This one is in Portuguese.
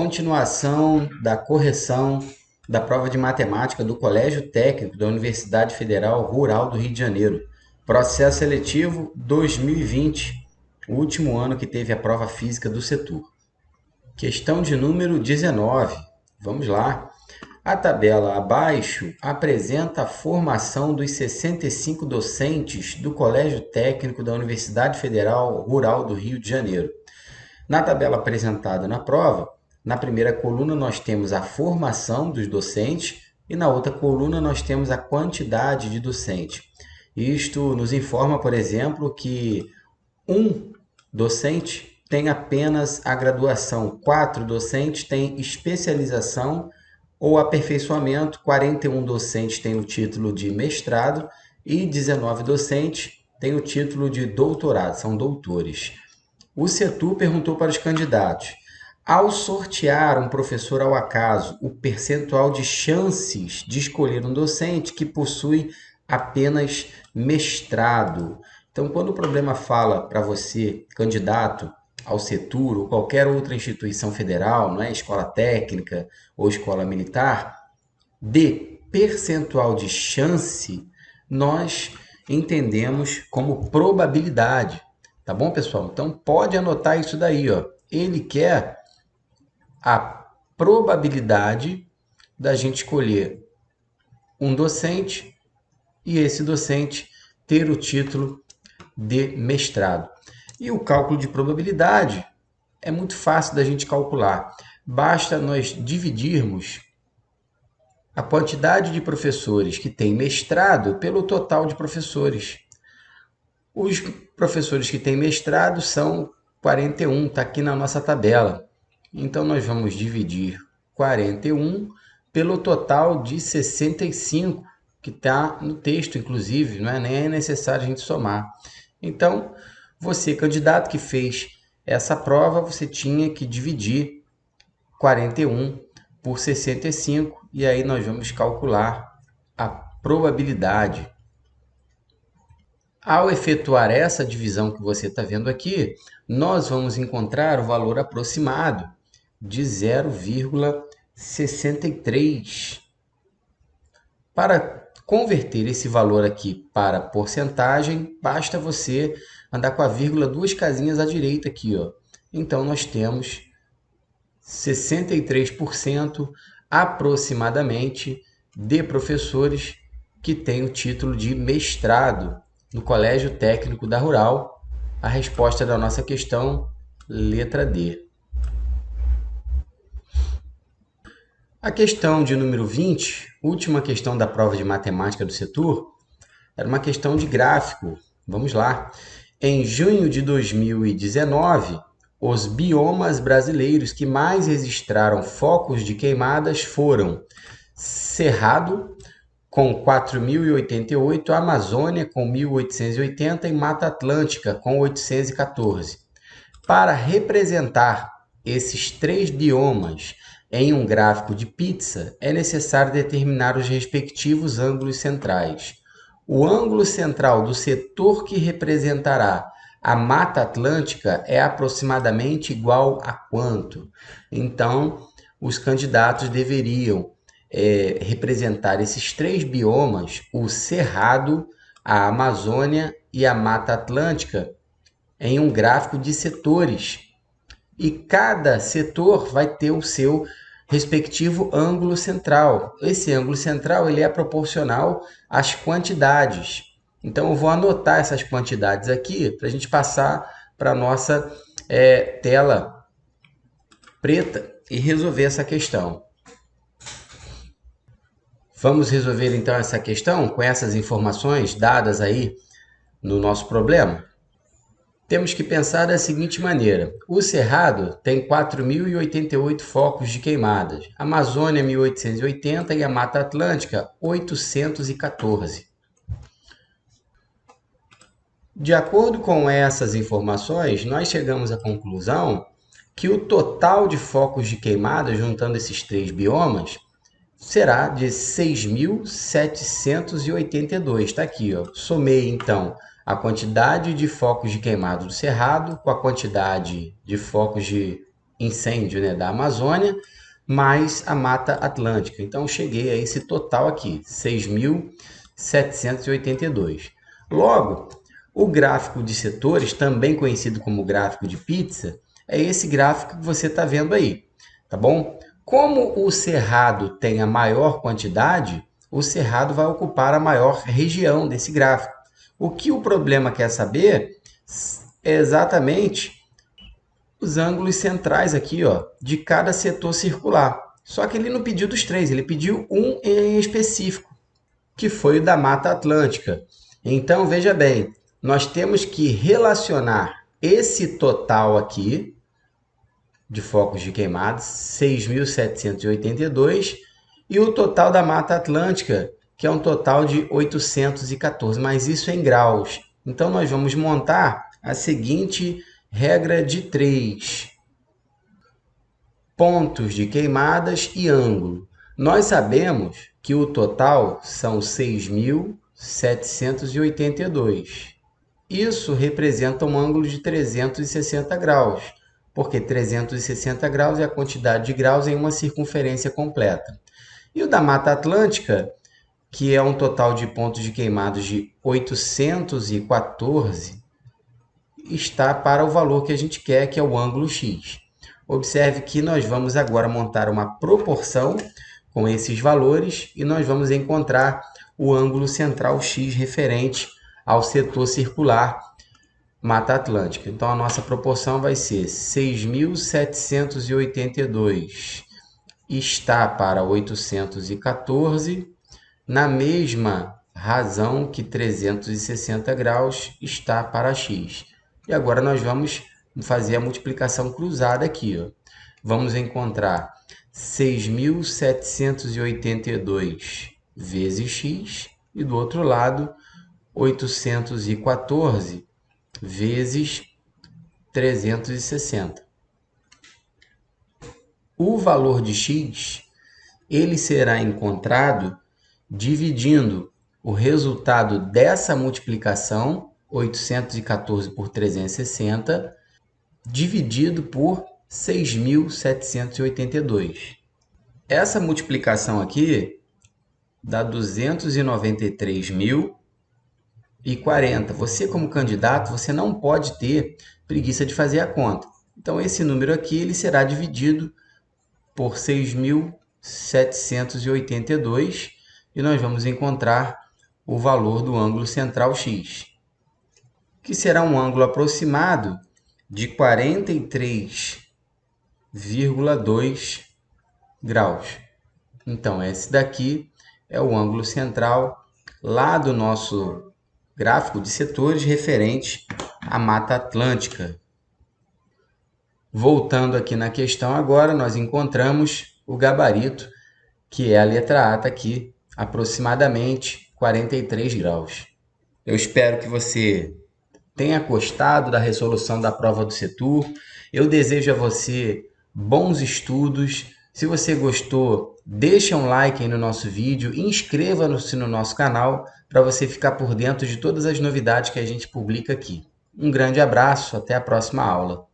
Continuação da correção da prova de matemática do Colégio Técnico da Universidade Federal Rural do Rio de Janeiro. Processo seletivo 2020, o último ano que teve a prova física do setor. Questão de número 19. Vamos lá. A tabela abaixo apresenta a formação dos 65 docentes do Colégio Técnico da Universidade Federal Rural do Rio de Janeiro. Na tabela apresentada na prova, na primeira coluna nós temos a formação dos docentes e na outra coluna nós temos a quantidade de docentes. Isto nos informa, por exemplo, que um docente tem apenas a graduação, 4 docentes têm especialização ou aperfeiçoamento, 41 docentes têm o título de mestrado e 19 docentes têm o título de doutorado, são doutores. O CETU perguntou para os candidatos: ao sortear um professor ao acaso, o percentual de chances de escolher um docente que possui apenas mestrado. Então, quando o problema fala para você, candidato ao CETUR ou qualquer outra instituição federal, não é? Escola técnica ou escola militar, de percentual de chance, nós entendemos como probabilidade. Tá bom, pessoal? Então, pode anotar isso daí, ó. Ele quer a probabilidade da gente escolher um docente e esse docente ter o título de mestrado. E o cálculo de probabilidade é muito fácil da gente calcular. Basta nós dividirmos a quantidade de professores que têm mestrado pelo total de professores. Os professores que têm mestrado são 41, está aqui na nossa tabela. Então, nós vamos dividir 41 pelo total de 65, que está no texto, inclusive, não é nem necessário a gente somar. Então, você, candidato que fez essa prova, você tinha que dividir 41 por 65, e aí nós vamos calcular a probabilidade. Ao efetuar essa divisão que você está vendo aqui, nós vamos encontrar o valor aproximado de 0,63. Para converter esse valor aqui para porcentagem, basta você andar com a vírgula 2 casinhas à direita aqui, ó. Então, nós temos 63% aproximadamente de professores que têm o título de mestrado no Colégio Técnico da Rural. A resposta da nossa questão, letra D. A questão de número 20, última questão da prova de matemática do setor, era uma questão de gráfico. Vamos lá. Em junho de 2019, os biomas brasileiros que mais registraram focos de queimadas foram Cerrado, com 4.088, Amazônia, com 1.880 e Mata Atlântica, com 814. Para representar esses 3 biomas em um gráfico de pizza, é necessário determinar os respectivos ângulos centrais. O ângulo central do setor que representará a Mata Atlântica é aproximadamente igual a quanto? Então, os candidatos deveriam representar esses 3 biomas, o Cerrado, a Amazônia e a Mata Atlântica, em um gráfico de setores. E cada setor vai ter o seu respectivo ângulo central. Esse ângulo central ele é proporcional às quantidades. Então, eu vou anotar essas quantidades aqui para a gente passar para a nossa tela preta e resolver essa questão. Vamos resolver, então, essa questão com essas informações dadas aí no nosso problema? Temos que pensar da seguinte maneira: o Cerrado tem 4.088 focos de queimadas, a Amazônia 1.880 e a Mata Atlântica 814. De acordo com essas informações, nós chegamos à conclusão que o total de focos de queimada, juntando esses 3 biomas, será de 6.782. Está aqui, ó. Somei, então, a quantidade de focos de queimado do Cerrado com a quantidade de focos de incêndio, né, da Amazônia, mais a Mata Atlântica. Então, cheguei a esse total aqui, 6.782. Logo, o gráfico de setores, também conhecido como gráfico de pizza, é esse gráfico que você está vendo aí, tá bom? Como o Cerrado tem a maior quantidade, o Cerrado vai ocupar a maior região desse gráfico. O que o problema quer saber é exatamente os ângulos centrais aqui, ó, de cada setor circular. Só que ele não pediu dos três, ele pediu um em específico, que foi o da Mata Atlântica. Então, veja bem, nós temos que relacionar esse total aqui de focos de queimadas, 6.782, e o total da Mata Atlântica, que é um total de 814, mas isso em graus. Então, nós vamos montar a seguinte regra de 3. Pontos de queimadas e ângulo. Nós sabemos que o total são 6.782. Isso representa um ângulo de 360 graus, porque 360 graus é a quantidade de graus em uma circunferência completa. E o da Mata Atlântica, que é um total de pontos de queimados de 814, está para o valor que a gente quer, que é o ângulo X. Observe que nós vamos agora montar uma proporção com esses valores e nós vamos encontrar o ângulo central X referente ao setor circular Mata Atlântica. Então, a nossa proporção vai ser 6.782 está para 814, na mesma razão que 360 graus está para X. E agora nós vamos fazer a multiplicação cruzada aqui, ó. Vamos encontrar 6.782 vezes x e do outro lado 814 vezes 360. O valor de x ele será encontrado dividindo o resultado dessa multiplicação, 814 por 360, dividido por 6.782. Essa multiplicação aqui dá 293.040. Você, como candidato, você não pode ter preguiça de fazer a conta. Então, esse número aqui ele será dividido por 6.782 e nós vamos encontrar o valor do ângulo central X, que será um ângulo aproximado de 43,2 graus. Então, esse daqui é o ângulo central lá do nosso gráfico de setores referente à Mata Atlântica. Voltando aqui na questão agora, nós encontramos o gabarito, que é a letra A, está aqui, aproximadamente 43 graus. Eu espero que você tenha gostado da resolução da prova do Setur. Eu desejo a você bons estudos. Se você gostou, deixa um like aí no nosso vídeo e inscreva-se no nosso canal para você ficar por dentro de todas as novidades que a gente publica aqui. Um grande abraço, até a próxima aula.